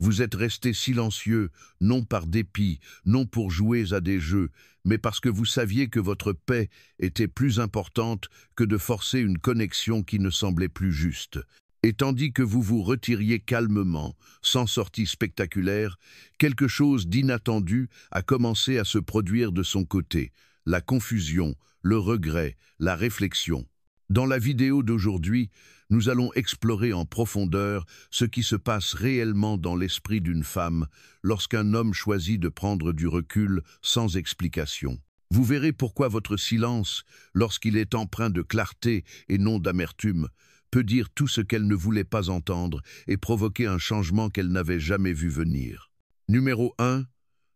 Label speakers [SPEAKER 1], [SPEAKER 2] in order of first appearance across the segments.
[SPEAKER 1] Vous êtes resté silencieux, non par dépit, non pour jouer à des jeux, mais parce que vous saviez que votre paix était plus importante que de forcer une connexion qui ne semblait plus juste. Et tandis que vous vous retiriez calmement, sans sortie spectaculaire, quelque chose d'inattendu a commencé à se produire de son côté. La confusion, le regret, la réflexion. Dans la vidéo d'aujourd'hui, nous allons explorer en profondeur ce qui se passe réellement dans l'esprit d'une femme lorsqu'un homme choisit de prendre du recul sans explication. Vous verrez pourquoi votre silence, lorsqu'il est empreint de clarté et non d'amertume, peut dire tout ce qu'elle ne voulait pas entendre et provoquer un changement qu'elle n'avait jamais vu venir. Numéro 1.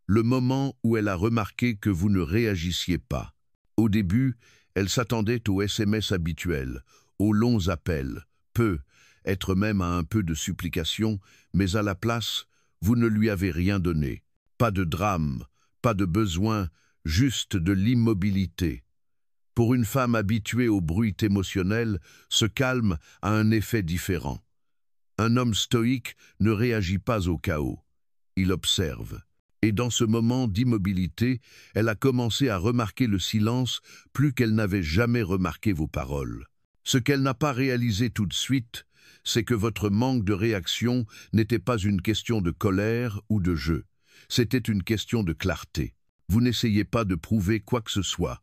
[SPEAKER 1] Le moment où elle a remarqué que vous ne réagissiez pas. Au début, elle s'attendait aux SMS habituels, aux longs appels, être même à un peu de supplication, mais à la place, vous ne lui avez rien donné. Pas de drame, pas de besoin, juste de l'immobilité. Pour une femme habituée au bruit émotionnel, ce calme a un effet différent. Un homme stoïque ne réagit pas au chaos. Il observe. Et dans ce moment d'immobilité, elle a commencé à remarquer le silence plus qu'elle n'avait jamais remarqué vos paroles. Ce qu'elle n'a pas réalisé tout de suite, c'est que votre manque de réaction n'était pas une question de colère ou de jeu. C'était une question de clarté. Vous n'essayez pas de prouver quoi que ce soit.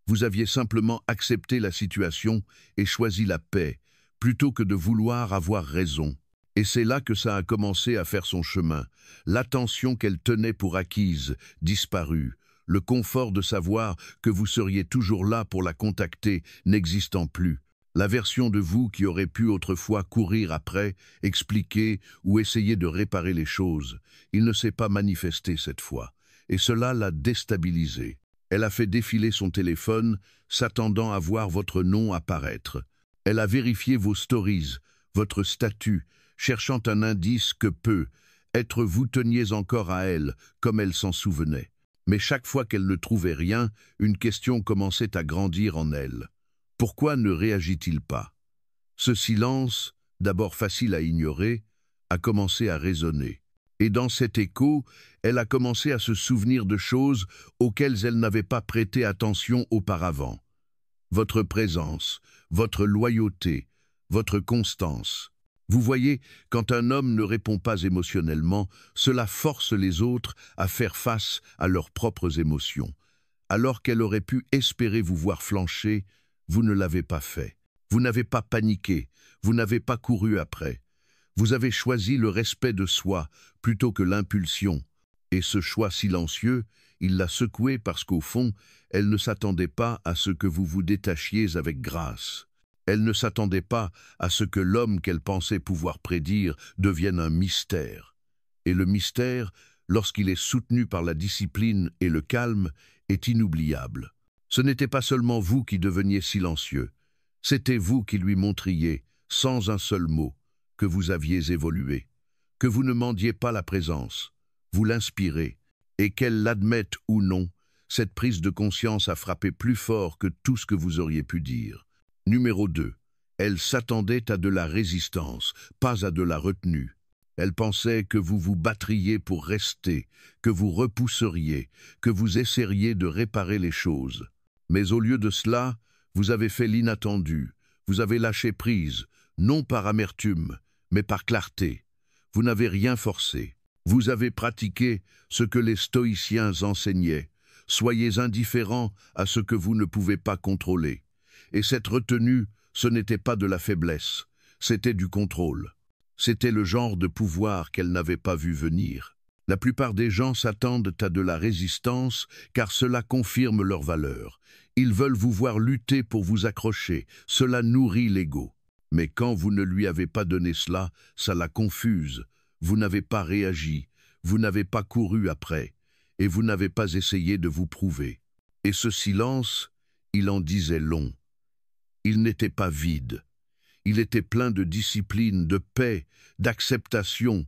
[SPEAKER 1] Vous aviez simplement accepté la situation et choisi la paix, plutôt que de vouloir avoir raison. Et c'est là que ça a commencé à faire son chemin. L'attention qu'elle tenait pour acquise, disparue. Le confort de savoir que vous seriez toujours là pour la contacter, n'existant plus. La version de vous qui aurait pu autrefois courir après, expliquer ou essayer de réparer les choses, il ne s'est pas manifesté cette fois. Et cela l'a déstabilisée. Elle a fait défiler son téléphone, s'attendant à voir votre nom apparaître. Elle a vérifié vos stories, votre statut, cherchant un indice que être vous teniez encore à elle, comme elle s'en souvenait. Mais chaque fois qu'elle ne trouvait rien, une question commençait à grandir en elle. Pourquoi ne réagit-il pas? Ce silence, d'abord facile à ignorer, a commencé à résonner. Et dans cet écho, elle a commencé à se souvenir de choses auxquelles elle n'avait pas prêté attention auparavant. Votre présence, votre loyauté, votre constance. Vous voyez, quand un homme ne répond pas émotionnellement, cela force les autres à faire face à leurs propres émotions. Alors qu'elle aurait pu espérer vous voir flancher, vous ne l'avez pas fait. Vous n'avez pas paniqué, vous n'avez pas couru après. Vous avez choisi le respect de soi plutôt que l'impulsion. Et ce choix silencieux, il l'a secoué parce qu'au fond, elle ne s'attendait pas à ce que vous vous détachiez avec grâce. Elle ne s'attendait pas à ce que l'homme qu'elle pensait pouvoir prédire devienne un mystère. Et le mystère, lorsqu'il est soutenu par la discipline et le calme, est inoubliable. Ce n'était pas seulement vous qui deveniez silencieux, c'était vous qui lui montriez, sans un seul mot, que vous aviez évolué, que vous ne mendiez pas la présence, vous l'inspirez, et qu'elle l'admette ou non, cette prise de conscience a frappé plus fort que tout ce que vous auriez pu dire. Numéro 2. Elle s'attendait à de la résistance, pas à de la retenue. Elle pensait que vous vous battriez pour rester, que vous repousseriez, que vous essaieriez de réparer les choses. Mais au lieu de cela, vous avez fait l'inattendu, vous avez lâché prise, non par amertume, mais par clarté. Vous n'avez rien forcé. Vous avez pratiqué ce que les stoïciens enseignaient. Soyez indifférents à ce que vous ne pouvez pas contrôler. Et cette retenue, ce n'était pas de la faiblesse, c'était du contrôle. C'était le genre de pouvoir qu'elle n'avait pas vu venir. La plupart des gens s'attendent à de la résistance car cela confirme leur valeur. Ils veulent vous voir lutter pour vous accrocher, cela nourrit l'ego. Mais quand vous ne lui avez pas donné cela, ça la confuse. Vous n'avez pas réagi, vous n'avez pas couru après, et vous n'avez pas essayé de vous prouver. Et ce silence, il en disait long. Il n'était pas vide. Il était plein de discipline, de paix, d'acceptation.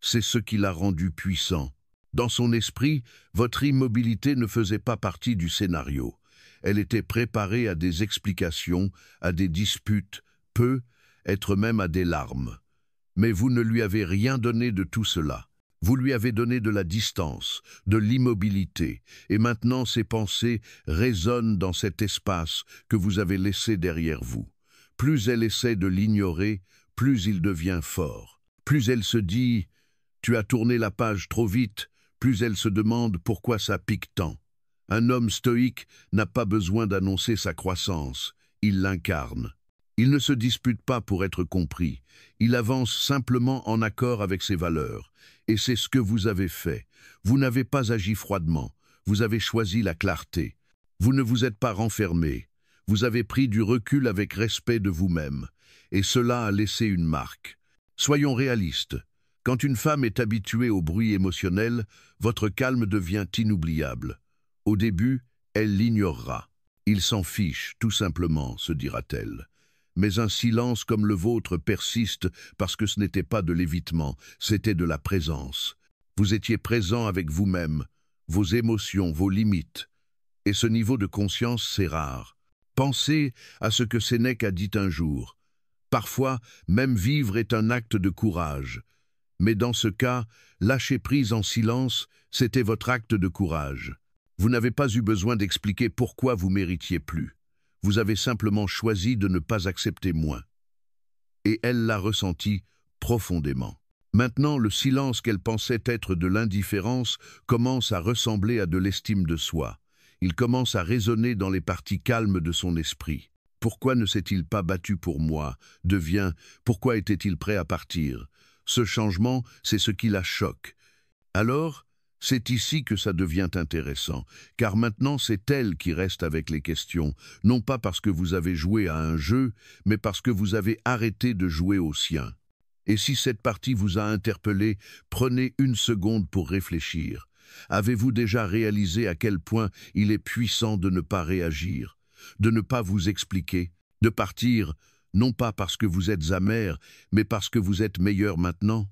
[SPEAKER 1] C'est ce qui l'a rendu puissant. Dans son esprit, votre immobilité ne faisait pas partie du scénario. Elle était préparée à des explications, à des disputes, être même à des larmes. Mais vous ne lui avez rien donné de tout cela. Vous lui avez donné de la distance, de l'immobilité, et maintenant ses pensées résonnent dans cet espace que vous avez laissé derrière vous. Plus elle essaie de l'ignorer, plus il devient fort. Plus elle se dit « tu as tourné la page trop vite », plus elle se demande pourquoi ça pique tant. Un homme stoïque n'a pas besoin d'annoncer sa croissance, il l'incarne. Il ne se dispute pas pour être compris, il avance simplement en accord avec ses valeurs. Et c'est ce que vous avez fait. Vous n'avez pas agi froidement, vous avez choisi la clarté. Vous ne vous êtes pas renfermé, vous avez pris du recul avec respect de vous-même. Et cela a laissé une marque. Soyons réalistes. Quand une femme est habituée au bruit émotionnel, votre calme devient inoubliable. Au début, elle l'ignorera. Il s'en fiche, tout simplement, se dira-t-elle. Mais un silence comme le vôtre persiste parce que ce n'était pas de l'évitement, c'était de la présence. Vous étiez présent avec vous-même, vos émotions, vos limites. Et ce niveau de conscience, c'est rare. Pensez à ce que Sénèque a dit un jour. Parfois, même vivre est un acte de courage. Mais dans ce cas, lâcher prise en silence, c'était votre acte de courage. Vous n'avez pas eu besoin d'expliquer pourquoi vous méritiez plus. Vous avez simplement choisi de ne pas accepter moins. Et elle l'a ressenti profondément. Maintenant, le silence qu'elle pensait être de l'indifférence commence à ressembler à de l'estime de soi. Il commence à résonner dans les parties calmes de son esprit. Pourquoi ne s'est-il pas battu pour moi? Devient, pourquoi était-il prêt à partir? Ce changement, c'est ce qui la choque. Alors, c'est ici que ça devient intéressant, car maintenant c'est elle qui reste avec les questions, non pas parce que vous avez joué à un jeu, mais parce que vous avez arrêté de jouer au sien. Et si cette partie vous a interpellé, prenez une seconde pour réfléchir. Avez-vous déjà réalisé à quel point il est puissant de ne pas réagir, de ne pas vous expliquer, de partir, non pas parce que vous êtes amer, mais parce que vous êtes meilleur maintenant?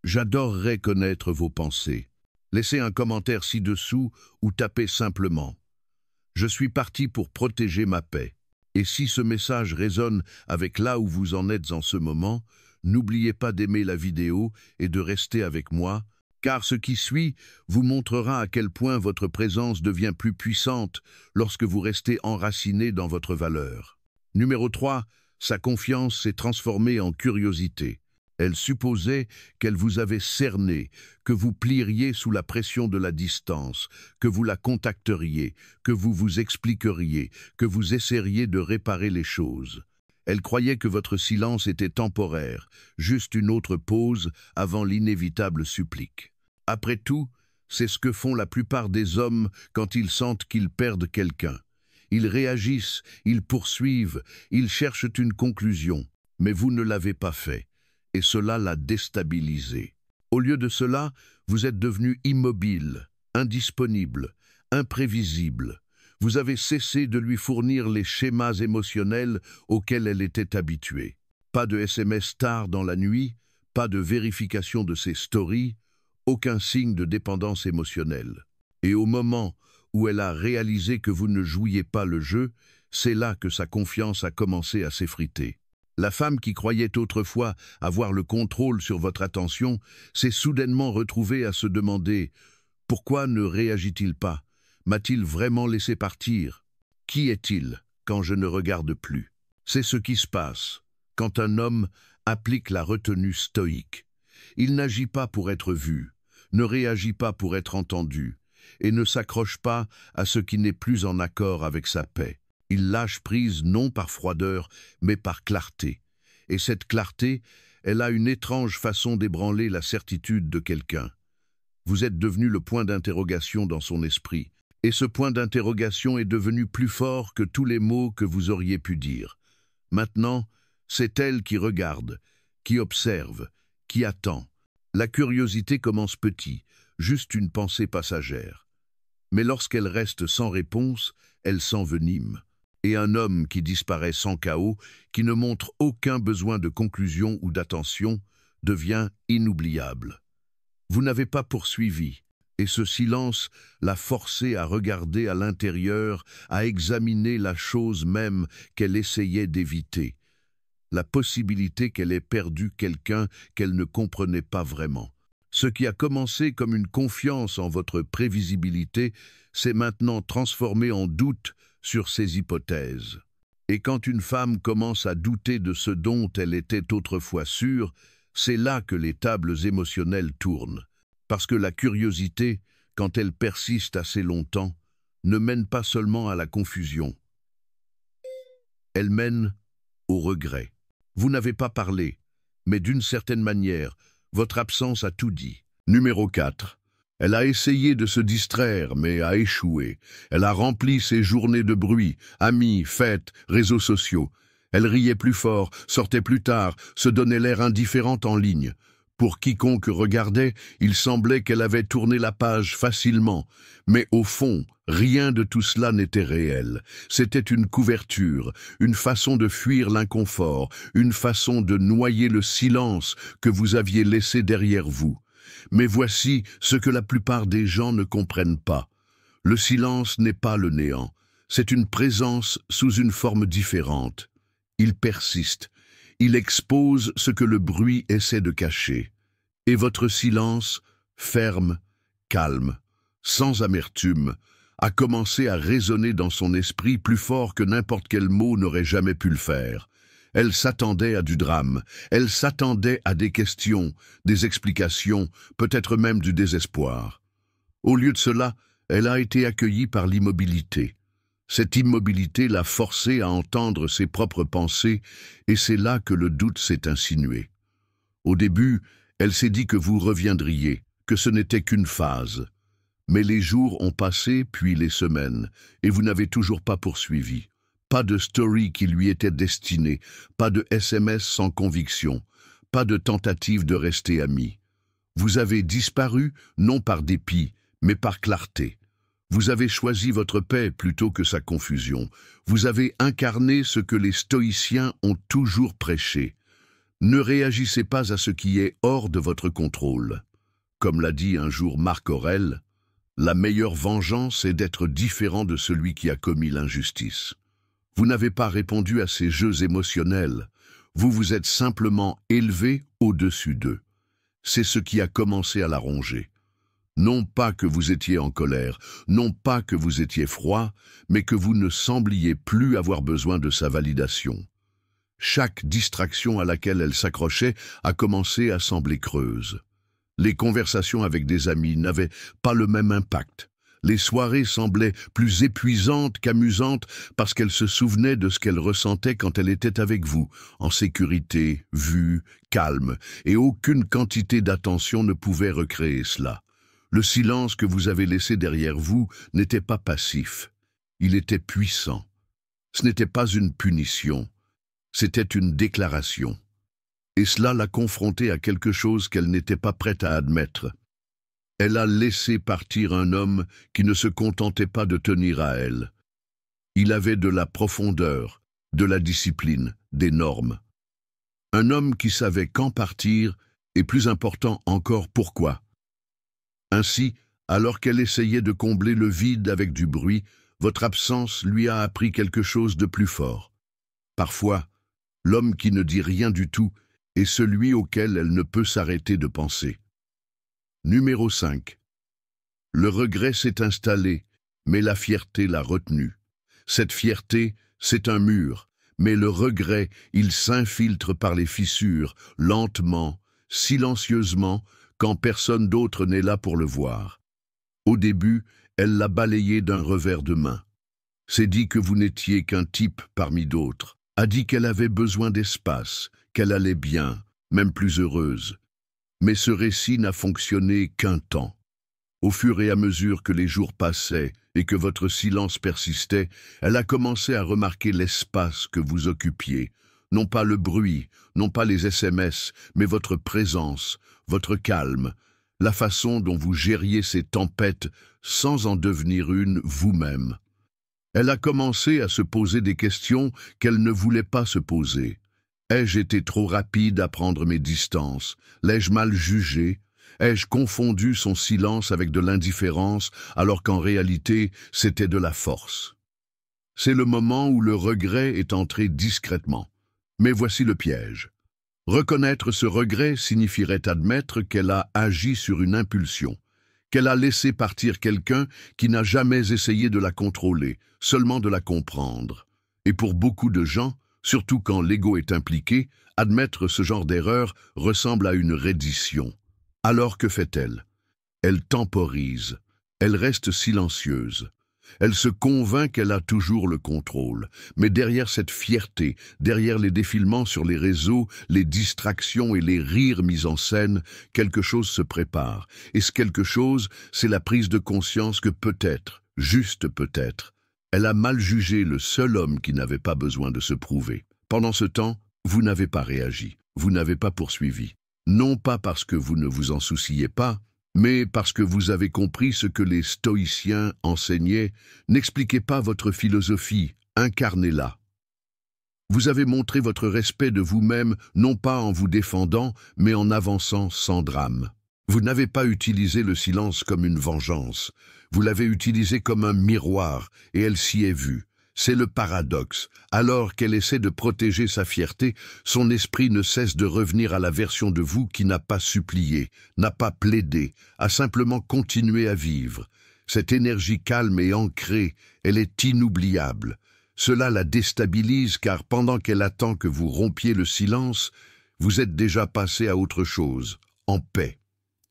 [SPEAKER 1] J'adorerais connaître vos pensées. Laissez un commentaire ci-dessous ou tapez simplement « Je suis parti pour protéger ma paix ». Et si ce message résonne avec là où vous en êtes en ce moment, n'oubliez pas d'aimer la vidéo et de rester avec moi, car ce qui suit vous montrera à quel point votre présence devient plus puissante lorsque vous restez enraciné dans votre valeur. Numéro 3, sa confiance s'est transformée en curiosité. Elle supposait qu'elle vous avait cerné, que vous plieriez sous la pression de la distance, que vous la contacteriez, que vous vous expliqueriez, que vous essaieriez de réparer les choses. Elle croyait que votre silence était temporaire, juste une autre pause avant l'inévitable supplique. Après tout, c'est ce que font la plupart des hommes quand ils sentent qu'ils perdent quelqu'un. Ils réagissent, ils poursuivent, ils cherchent une conclusion, mais vous ne l'avez pas fait. Et cela l'a déstabilisé. Au lieu de cela, vous êtes devenu immobile, indisponible, imprévisible. Vous avez cessé de lui fournir les schémas émotionnels auxquels elle était habituée. Pas de SMS tard dans la nuit, pas de vérification de ses stories, aucun signe de dépendance émotionnelle. Et au moment où elle a réalisé que vous ne jouiez pas le jeu, c'est là que sa confiance a commencé à s'effriter. La femme qui croyait autrefois avoir le contrôle sur votre attention s'est soudainement retrouvée à se demander « Pourquoi ne réagit-il pas? M'a-t-il vraiment laissé partir? Qui est-il quand je ne regarde plus ?» C'est ce qui se passe quand un homme applique la retenue stoïque. Il n'agit pas pour être vu, ne réagit pas pour être entendu, et ne s'accroche pas à ce qui n'est plus en accord avec sa paix. Il lâche prise non par froideur, mais par clarté. Et cette clarté, elle a une étrange façon d'ébranler la certitude de quelqu'un. Vous êtes devenu le point d'interrogation dans son esprit. Et ce point d'interrogation est devenu plus fort que tous les mots que vous auriez pu dire. Maintenant, c'est elle qui regarde, qui observe, qui attend. La curiosité commence petit, juste une pensée passagère. Mais lorsqu'elle reste sans réponse, elle s'envenime. Et un homme qui disparaît sans chaos, qui ne montre aucun besoin de conclusion ou d'attention, devient inoubliable. Vous n'avez pas poursuivi, et ce silence l'a forcée à regarder à l'intérieur, à examiner la chose même qu'elle essayait d'éviter, la possibilité qu'elle ait perdu quelqu'un qu'elle ne comprenait pas vraiment. Ce qui a commencé comme une confiance en votre prévisibilité s'est maintenant transformé en doute sur ces hypothèses. Et quand une femme commence à douter de ce dont elle était autrefois sûre, c'est là que les tables émotionnelles tournent. Parce que la curiosité, quand elle persiste assez longtemps, ne mène pas seulement à la confusion. Elle mène au regret. Vous n'avez pas parlé, mais d'une certaine manière, votre absence a tout dit. Numéro 4. Elle a essayé de se distraire, mais a échoué. Elle a rempli ses journées de bruit, amis, fêtes, réseaux sociaux. Elle riait plus fort, sortait plus tard, se donnait l'air indifférente en ligne. Pour quiconque regardait, il semblait qu'elle avait tourné la page facilement. Mais au fond, rien de tout cela n'était réel. C'était une couverture, une façon de fuir l'inconfort, une façon de noyer le silence que vous aviez laissé derrière vous. Mais voici ce que la plupart des gens ne comprennent pas. Le silence n'est pas le néant. C'est une présence sous une forme différente. Il persiste. Il expose ce que le bruit essaie de cacher. Et votre silence, ferme, calme, sans amertume, a commencé à résonner dans son esprit plus fort que n'importe quel mot n'aurait jamais pu le faire. Elle s'attendait à du drame, elle s'attendait à des questions, des explications, peut-être même du désespoir. Au lieu de cela, elle a été accueillie par l'immobilité. Cette immobilité l'a forcée à entendre ses propres pensées, et c'est là que le doute s'est insinué. Au début, elle s'est dit que vous reviendriez, que ce n'était qu'une phase. Mais les jours ont passé, puis les semaines, et vous n'avez toujours pas poursuivi. Pas de story qui lui était destinée, pas de SMS sans conviction, pas de tentative de rester amis. Vous avez disparu, non par dépit, mais par clarté. Vous avez choisi votre paix plutôt que sa confusion. Vous avez incarné ce que les stoïciens ont toujours prêché. Ne réagissez pas à ce qui est hors de votre contrôle. Comme l'a dit un jour Marc Aurèle, la meilleure vengeance est d'être différent de celui qui a commis l'injustice. Vous n'avez pas répondu à ces jeux émotionnels. Vous vous êtes simplement élevé au-dessus d'eux. C'est ce qui a commencé à la ronger. Non pas que vous étiez en colère, non pas que vous étiez froid, mais que vous ne sembliez plus avoir besoin de sa validation. Chaque distraction à laquelle elle s'accrochait a commencé à sembler creuse. Les conversations avec des amis n'avaient pas le même impact. Les soirées semblaient plus épuisantes qu'amusantes parce qu'elle se souvenait de ce qu'elle ressentait quand elle était avec vous, en sécurité, vue, calme, et aucune quantité d'attention ne pouvait recréer cela. Le silence que vous avez laissé derrière vous n'était pas passif. Il était puissant. Ce n'était pas une punition. C'était une déclaration. Et cela l'a confrontée à quelque chose qu'elle n'était pas prête à admettre. Elle a laissé partir un homme qui ne se contentait pas de tenir à elle. Il avait de la profondeur, de la discipline, des normes. Un homme qui savait quand partir et, plus important encore, pourquoi. Ainsi, alors qu'elle essayait de combler le vide avec du bruit, votre absence lui a appris quelque chose de plus fort. Parfois, l'homme qui ne dit rien du tout est celui auquel elle ne peut s'arrêter de penser. Numéro 5. Le regret s'est installé, mais la fierté l'a retenu. Cette fierté, c'est un mur, mais le regret, il s'infiltre par les fissures, lentement, silencieusement, quand personne d'autre n'est là pour le voir. Au début, elle l'a balayé d'un revers de main. S'est dit que vous n'étiez qu'un type parmi d'autres, a dit qu'elle avait besoin d'espace, qu'elle allait bien, même plus heureuse. Mais ce récit n'a fonctionné qu'un temps. Au fur et à mesure que les jours passaient et que votre silence persistait, elle a commencé à remarquer l'espace que vous occupiez. Non pas le bruit, non pas les SMS, mais votre présence, votre calme, la façon dont vous gériez ces tempêtes sans en devenir une vous-même. Elle a commencé à se poser des questions qu'elle ne voulait pas se poser. Ai-je été trop rapide à prendre mes distances? L'ai-je mal jugé? Ai-je confondu son silence avec de l'indifférence, alors qu'en réalité, c'était de la force? C'est le moment où le regret est entré discrètement. Mais voici le piège. Reconnaître ce regret signifierait admettre qu'elle a agi sur une impulsion, qu'elle a laissé partir quelqu'un qui n'a jamais essayé de la contrôler, seulement de la comprendre. Et pour beaucoup de gens, surtout quand l'ego est impliqué, admettre ce genre d'erreur ressemble à une reddition. Alors que fait-elle? Elle temporise, elle reste silencieuse. Elle se convainc qu'elle a toujours le contrôle. Mais derrière cette fierté, derrière les défilements sur les réseaux, les distractions et les rires mis en scène, quelque chose se prépare. Et ce quelque chose, c'est la prise de conscience que peut-être, juste peut-être, elle a mal jugé le seul homme qui n'avait pas besoin de se prouver. Pendant ce temps, vous n'avez pas réagi, vous n'avez pas poursuivi. Non pas parce que vous ne vous en souciez pas, mais parce que vous avez compris ce que les stoïciens enseignaient. N'expliquez pas votre philosophie, incarnez-la. Vous avez montré votre respect de vous-même, non pas en vous défendant, mais en avançant sans drame. Vous n'avez pas utilisé le silence comme une vengeance. Vous l'avez utilisé comme un miroir, et elle s'y est vue. C'est le paradoxe. Alors qu'elle essaie de protéger sa fierté, son esprit ne cesse de revenir à la version de vous qui n'a pas supplié, n'a pas plaidé, a simplement continué à vivre. Cette énergie calme et ancrée, elle est inoubliable. Cela la déstabilise car pendant qu'elle attend que vous rompiez le silence, vous êtes déjà passé à autre chose, en paix.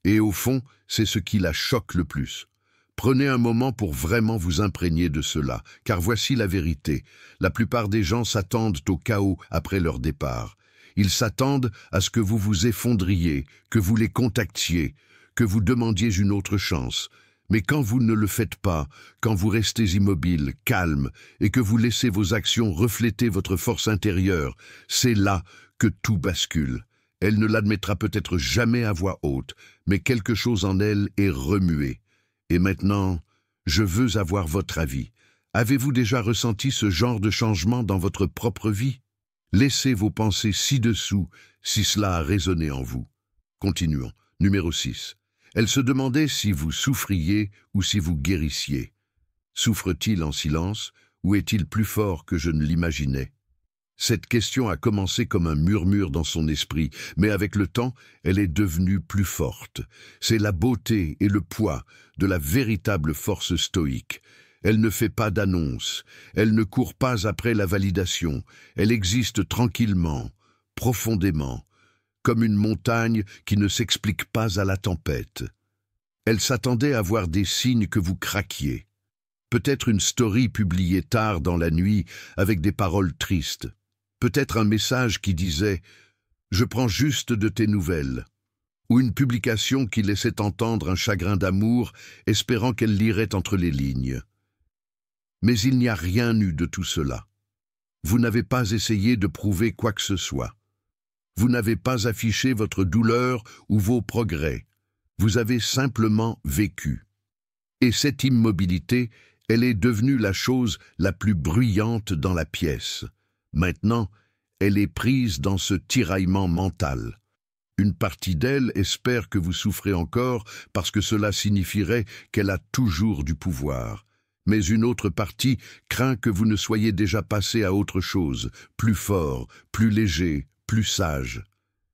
[SPEAKER 1] Et au fond, c'est ce qui la choque le plus. Prenez un moment pour vraiment vous imprégner de cela, car voici la vérité. La plupart des gens s'attendent au chaos après leur départ. Ils s'attendent à ce que vous vous effondriez, que vous les contactiez, que vous demandiez une autre chance. Mais quand vous ne le faites pas, quand vous restez immobile, calme, et que vous laissez vos actions refléter votre force intérieure, c'est là que tout bascule. Elle ne l'admettra peut-être jamais à voix haute, mais quelque chose en elle est remué. Et maintenant, je veux avoir votre avis. Avez-vous déjà ressenti ce genre de changement dans votre propre vie? Laissez vos pensées ci-dessous si cela a résonné en vous. Continuons. Numéro 6. Elle se demandait si vous souffriez ou si vous guérissiez. Souffre-t-il en silence ou est-il plus fort que je ne l'imaginais? Cette question a commencé comme un murmure dans son esprit, mais avec le temps, elle est devenue plus forte. C'est la beauté et le poids de la véritable force stoïque. Elle ne fait pas d'annonce, elle ne court pas après la validation, elle existe tranquillement, profondément, comme une montagne qui ne s'explique pas à la tempête. Elle s'attendait à voir des signes que vous craquiez. Peut-être une story publiée tard dans la nuit avec des paroles tristes. Peut-être un message qui disait « Je prends juste de tes nouvelles » ou une publication qui laissait entendre un chagrin d'amour, espérant qu'elle lirait entre les lignes. Mais il n'y a rien eu de tout cela. Vous n'avez pas essayé de prouver quoi que ce soit. Vous n'avez pas affiché votre douleur ou vos progrès. Vous avez simplement vécu. Et cette immobilité, elle est devenue la chose la plus bruyante dans la pièce. Maintenant, elle est prise dans ce tiraillement mental. Une partie d'elle espère que vous souffrez encore parce que cela signifierait qu'elle a toujours du pouvoir. Mais une autre partie craint que vous ne soyez déjà passé à autre chose, plus fort, plus léger, plus sage.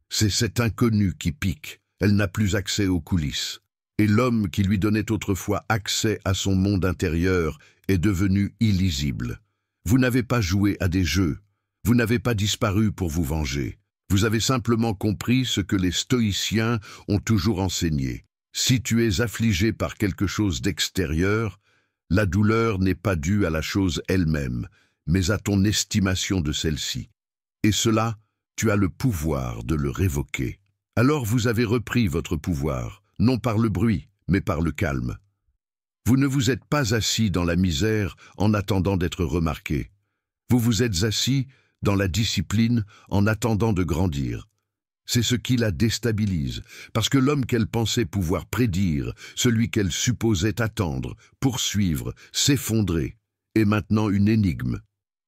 [SPEAKER 1] C'est cette inconnue qui pique. Elle n'a plus accès aux coulisses. Et l'homme qui lui donnait autrefois accès à son monde intérieur est devenu illisible. Vous n'avez pas joué à des jeux. Vous n'avez pas disparu pour vous venger. Vous avez simplement compris ce que les stoïciens ont toujours enseigné. Si tu es affligé par quelque chose d'extérieur, la douleur n'est pas due à la chose elle-même, mais à ton estimation de celle-ci. Et cela, tu as le pouvoir de le révoquer. Alors vous avez repris votre pouvoir, non par le bruit, mais par le calme. Vous ne vous êtes pas assis dans la misère en attendant d'être remarqué. Vous vous êtes assis dans la discipline en attendant de grandir. C'est ce qui la déstabilise, parce que l'homme qu'elle pensait pouvoir prédire, celui qu'elle supposait attendre, poursuivre, s'effondrer, est maintenant une énigme.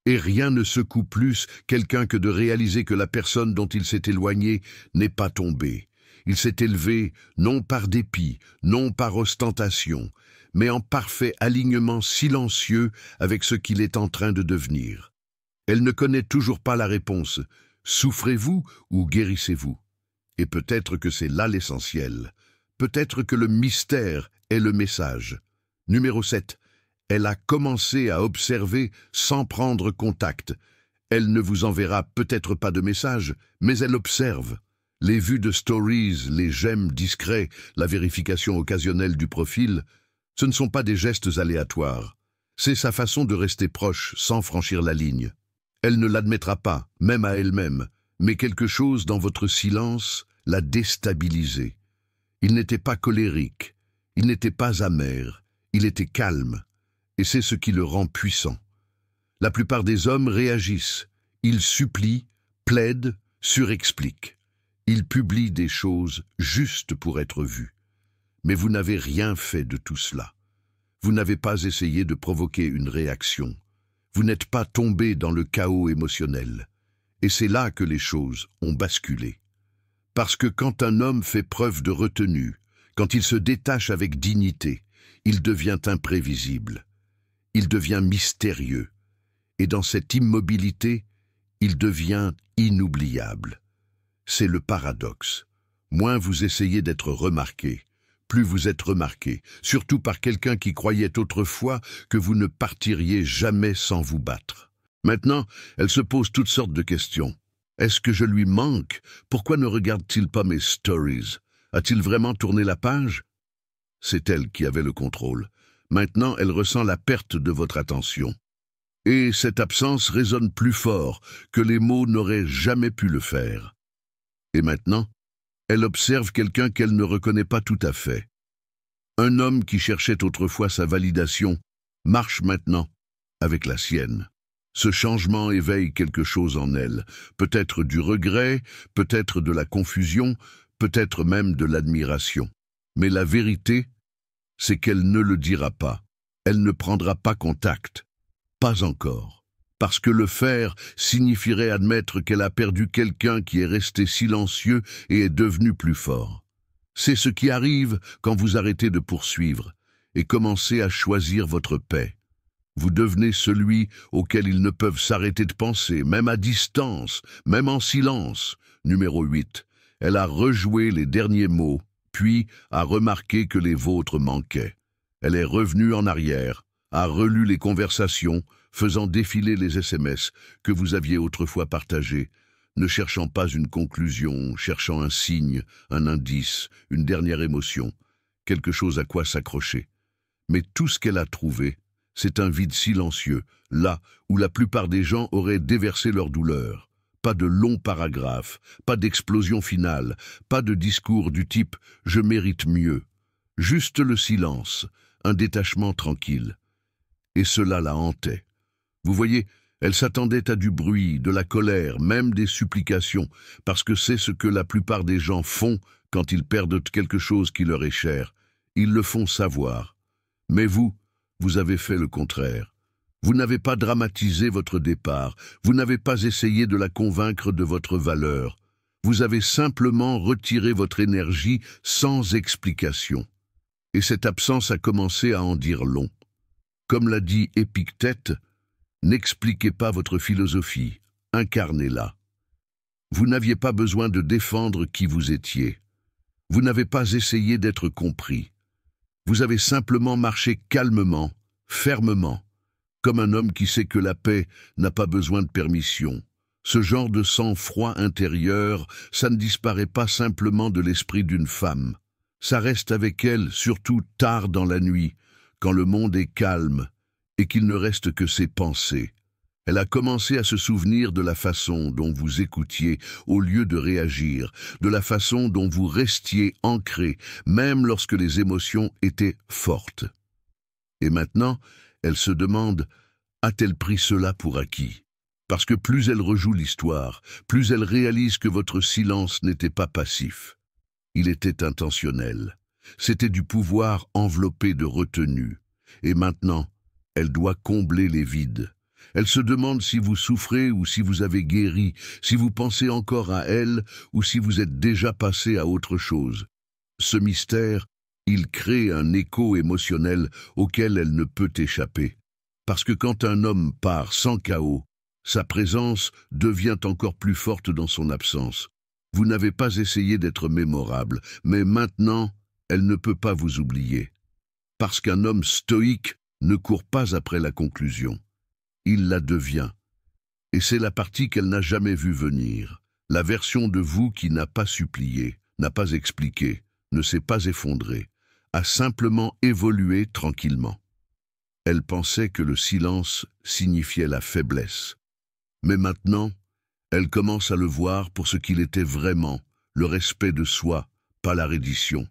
[SPEAKER 1] Et rien ne secoue plus quelqu'un que de réaliser que la personne dont il s'est éloigné n'est pas tombée. Il s'est élevé non par dépit, non par ostentation, mais en parfait alignement silencieux avec ce qu'il est en train de devenir. Elle ne connaît toujours pas la réponse. Souffrez-vous ou guérissez-vous? Et peut-être que c'est là l'essentiel. Peut-être que le mystère est le message. Numéro 7. Elle a commencé à observer sans prendre contact. Elle ne vous enverra peut-être pas de message, mais elle observe. Les vues de stories, les j'aime discrets, la vérification occasionnelle du profil, ce ne sont pas des gestes aléatoires. C'est sa façon de rester proche sans franchir la ligne. Elle ne l'admettra pas, même à elle-même, mais quelque chose dans votre silence l'a déstabilisé. Il n'était pas colérique, il n'était pas amer, il était calme, et c'est ce qui le rend puissant. La plupart des hommes réagissent, ils supplient, plaident, surexpliquent. Ils publient des choses juste pour être vus. Mais vous n'avez rien fait de tout cela. Vous n'avez pas essayé de provoquer une réaction. Vous n'êtes pas tombé dans le chaos émotionnel. Et c'est là que les choses ont basculé. Parce que quand un homme fait preuve de retenue, quand il se détache avec dignité, il devient imprévisible. Il devient mystérieux. Et dans cette immobilité, il devient inoubliable. C'est le paradoxe. Moins vous essayez d'être remarqué, plus vous êtes remarqué, surtout par quelqu'un qui croyait autrefois que vous ne partiriez jamais sans vous battre. Maintenant, elle se pose toutes sortes de questions. Est-ce que je lui manque? Pourquoi ne regarde-t-il pas mes stories? A-t-il vraiment tourné la page? C'est elle qui avait le contrôle. Maintenant, elle ressent la perte de votre attention. Et cette absence résonne plus fort que les mots n'auraient jamais pu le faire. Et maintenant, elle observe quelqu'un qu'elle ne reconnaît pas tout à fait. Un homme qui cherchait autrefois sa validation marche maintenant avec la sienne. Ce changement éveille quelque chose en elle, peut-être du regret, peut-être de la confusion, peut-être même de l'admiration. Mais la vérité, c'est qu'elle ne le dira pas. Elle ne prendra pas contact. Pas encore. Parce que le faire signifierait admettre qu'elle a perdu quelqu'un qui est resté silencieux et est devenu plus fort. C'est ce qui arrive quand vous arrêtez de poursuivre et commencez à choisir votre paix. Vous devenez celui auquel ils ne peuvent s'arrêter de penser, même à distance, même en silence. Numéro 8. Elle a rejoué les derniers mots, puis a remarqué que les vôtres manquaient. Elle est revenue en arrière, a relu les conversations, faisant défiler les SMS que vous aviez autrefois partagés, ne cherchant pas une conclusion, cherchant un signe, un indice, une dernière émotion, quelque chose à quoi s'accrocher. Mais tout ce qu'elle a trouvé, c'est un vide silencieux, là où la plupart des gens auraient déversé leur douleur. Pas de longs paragraphes, pas d'explosion finale, pas de discours du type « je mérite mieux ». Juste le silence, un détachement tranquille. Et cela la hantait. Vous voyez, elle s'attendait à du bruit, de la colère, même des supplications, parce que c'est ce que la plupart des gens font quand ils perdent quelque chose qui leur est cher. Ils le font savoir. Mais vous avez fait le contraire. Vous n'avez pas dramatisé votre départ, vous n'avez pas essayé de la convaincre de votre valeur. Vous avez simplement retiré votre énergie sans explication. Et cette absence a commencé à en dire long. Comme l'a dit Épictète, n'expliquez pas votre philosophie, incarnez-la. Vous n'aviez pas besoin de défendre qui vous étiez. Vous n'avez pas essayé d'être compris. Vous avez simplement marché calmement, fermement, comme un homme qui sait que la paix n'a pas besoin de permission. Ce genre de sang-froid intérieur, ça ne disparaît pas simplement de l'esprit d'une femme. Ça reste avec elle, surtout tard dans la nuit, quand le monde est calme et qu'il ne reste que ses pensées. Elle a commencé à se souvenir de la façon dont vous écoutiez au lieu de réagir, de la façon dont vous restiez ancré, même lorsque les émotions étaient fortes. Et maintenant, elle se demande, a-t-elle pris cela pour acquis? Parce que plus elle rejoue l'histoire, plus elle réalise que votre silence n'était pas passif. Il était intentionnel. C'était du pouvoir enveloppé de retenue. Et maintenant, elle doit combler les vides. Elle se demande si vous souffrez ou si vous avez guéri, si vous pensez encore à elle ou si vous êtes déjà passé à autre chose. Ce mystère, il crée un écho émotionnel auquel elle ne peut échapper. Parce que quand un homme part sans chaos, sa présence devient encore plus forte dans son absence. Vous n'avez pas essayé d'être mémorable, mais maintenant, elle ne peut pas vous oublier. Parce qu'un homme stoïque ne court pas après la conclusion. Il la devient. Et c'est la partie qu'elle n'a jamais vue venir. La version de vous qui n'a pas supplié, n'a pas expliqué, ne s'est pas effondrée, a simplement évolué tranquillement. Elle pensait que le silence signifiait la faiblesse. Mais maintenant, elle commence à le voir pour ce qu'il était vraiment, le respect de soi, pas la reddition.